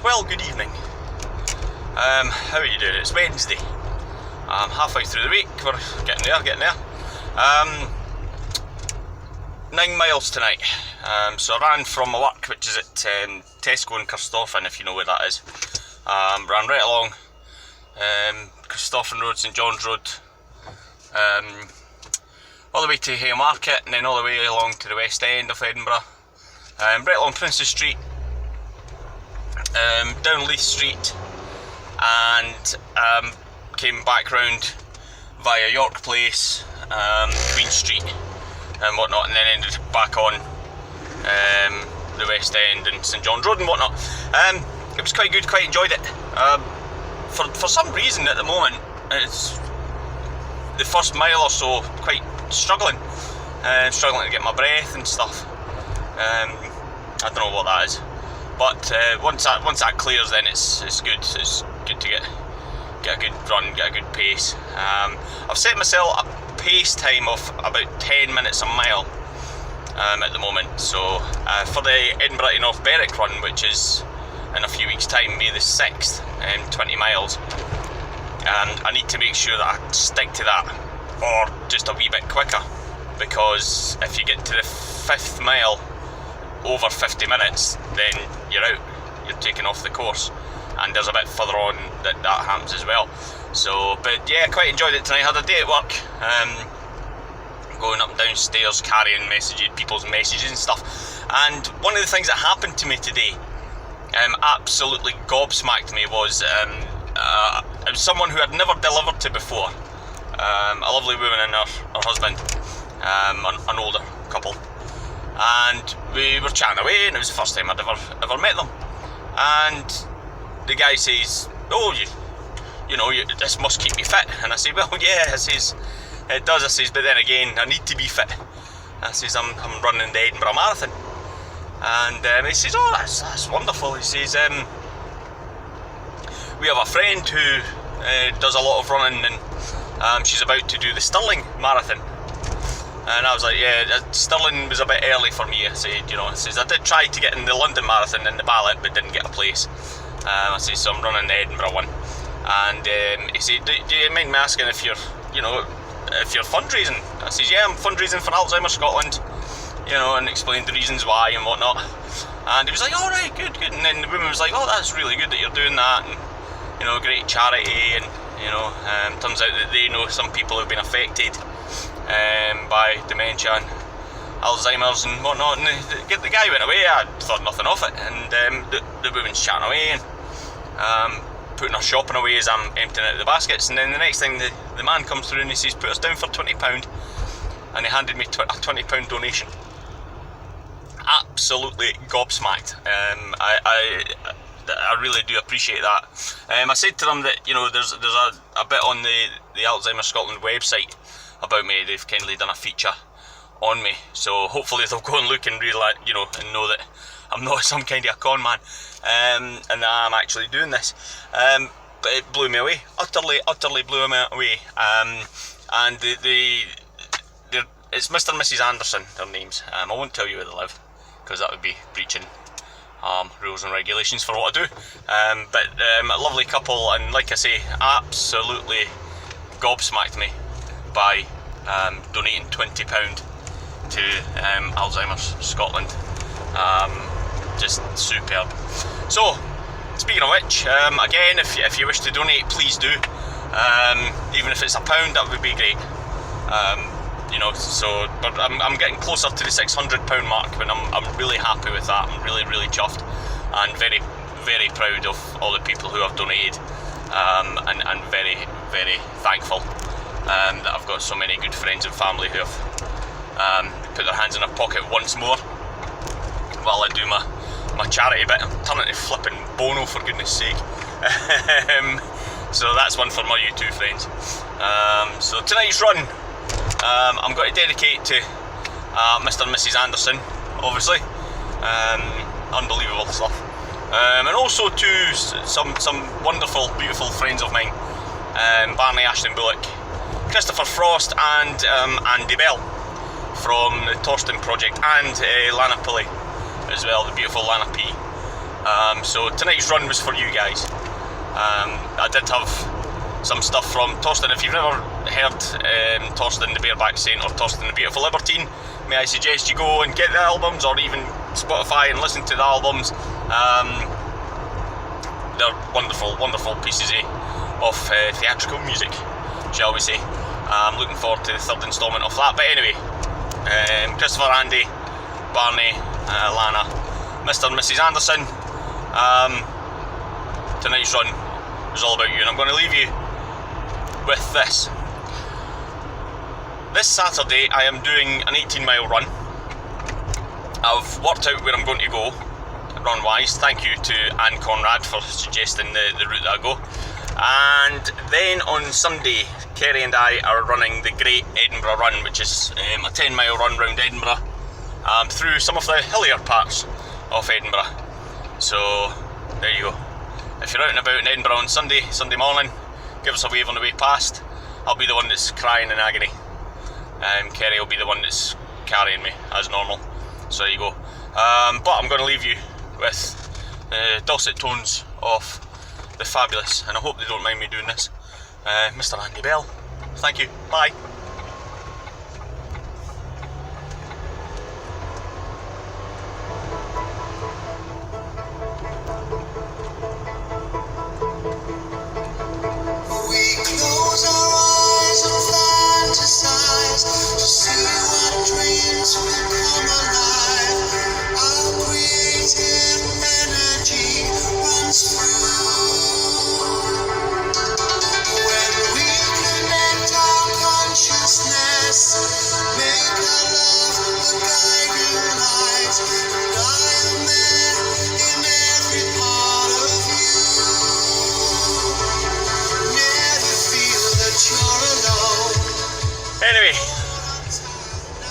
Well, good evening. How are you doing? It's Wednesday. Halfway through the week. We're getting there. 9 miles tonight. So I ran from my work, which is at Tesco in Carstofan, if you know where that is. Ran right along Carstofan Road, St John's Road, all the way to Haymarket, and then all the way along to the West End of Edinburgh. Right along Princes Street, down Leith Street, and came back round via York Place, Queen Street and whatnot, and then ended back on the West End and St John's Road and whatnot. It was quite good, quite enjoyed it. For some reason at the moment, it's the first mile or so quite struggling to get my breath and stuff. I don't know what that is, but once that clears, then it's good. It's good to get a good run, get a good pace. I've set myself a pace time of about 10 minutes a mile at the moment. So for the Edinburgh to North Berwick run, which is in a few weeks' time, May the 6th, 20 miles, I need to make sure that I stick to that, or just a wee bit quicker, because if you get to the 5th mile over 50 minutes, then you're out, you're taken off the course, and there's a bit further on that happens as well. So, but yeah, quite enjoyed it tonight. Had a day at work, going up and down stairs, carrying people's messages and stuff, and one of the things that happened to me today absolutely gobsmacked me was it was someone who I'd never delivered to before, a lovely woman and her husband, an older couple, and we were chatting away, and it was the first time I'd ever met them, and the guy says, "Oh, you know, this must keep me fit." And I say, "Well, yeah," I says, "it does." I says, "But then again, I need to be fit." I says, I'm running the Edinburgh Marathon." And he says, "Oh, that's wonderful." He says, "We have a friend who does a lot of running, and she's about to do the Stirling Marathon." And I was like, "Yeah, Stirling was a bit early for me." I said, "You know," I says, "I did try to get in the London Marathon in the ballot, but didn't get a place." I said, "So I'm running the Edinburgh one." And he said, do you mind me asking if you're fundraising?" I says, "Yeah, I'm fundraising for Alzheimer's Scotland," you know, and explained the reasons why and whatnot. And he was like, "All right, good." And then the woman was like, "Oh, that's really good that you're doing that, and you know, great charity." And you know, turns out that they know some people who've been affected by dementia and Alzheimer's and whatnot. And the guy went away. I thought nothing of it. And the woman's chatting away and putting her shopping away as I'm emptying out the baskets. And then the next thing, the man comes through and he says, "Put us down for £20. And he handed me a £20 donation. Absolutely gobsmacked. I really do appreciate that. I said to them that, you know, there's a bit on the Alzheimer's Scotland website about me. They've kindly done a feature on me, so hopefully they'll go and look and realise, you know, and know that I'm not some kind of a con man, and that I'm actually doing this. But it blew me away, utterly blew me away. And it's Mr. and Mrs. Anderson, their names. I won't tell you where they live, because that would be breaching rules and regulations for what I do. But a lovely couple, and like I say, absolutely gobsmacked me by donating £20 to Alzheimer's Scotland. Just superb. So, speaking of which, again, if you wish to donate, please do. Even if it's £1, that would be great. You know, so, but I'm getting closer to the £600 mark, but I'm really happy with that. I'm really chuffed, and very, very proud of all the people who have donated, and very, very thankful that I've got so many good friends and family who have put their hands in their pocket once more while I do my charity bit. I'm turning to flipping Bono, for goodness sake. So that's one for my YouTube friends. So tonight's run, I'm going to dedicate to Mr. and Mrs. Anderson, obviously. Unbelievable stuff. And also to some wonderful, beautiful friends of mine, Barney Ashton Bullock, Christopher Frost, and Andy Bell from the Torsten Project, and Lana Pulley as well, the beautiful Lana P. So tonight's run was for you guys. I did have some stuff from Torsten. If you've never heard Torsten the Bareback Saint or Torsten the Beautiful Libertine, may I suggest you go and get the albums, or even Spotify and listen to the albums. They're wonderful, wonderful pieces of theatrical music, shall we say. I'm looking forward to the third instalment of that. But anyway, Christopher, Andy, Barney, Lana, Mr. and Mrs. Anderson, tonight's run was all about you, and I'm going to leave you with this. This Saturday I am doing an 18-mile run. I've worked out where I'm going to go run-wise. Thank you to Anne Conrad for suggesting the route that I go. And then on Sunday, Kerry and I are running the Great Edinburgh Run, which is a 10-mile run round Edinburgh, through some of the hillier parts of Edinburgh. So there you go. If you're out and about in Edinburgh on Sunday morning, give us a wave on the way past. I'll be the one that's crying in agony. Kerry will be the one that's carrying me as normal. So there you go. But I'm going to leave you with the dulcet tones of the fabulous, and I hope they don't mind me doing this, Mr. Andy Bell. Thank you. Bye. Anyway,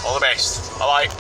all the best. Bye bye.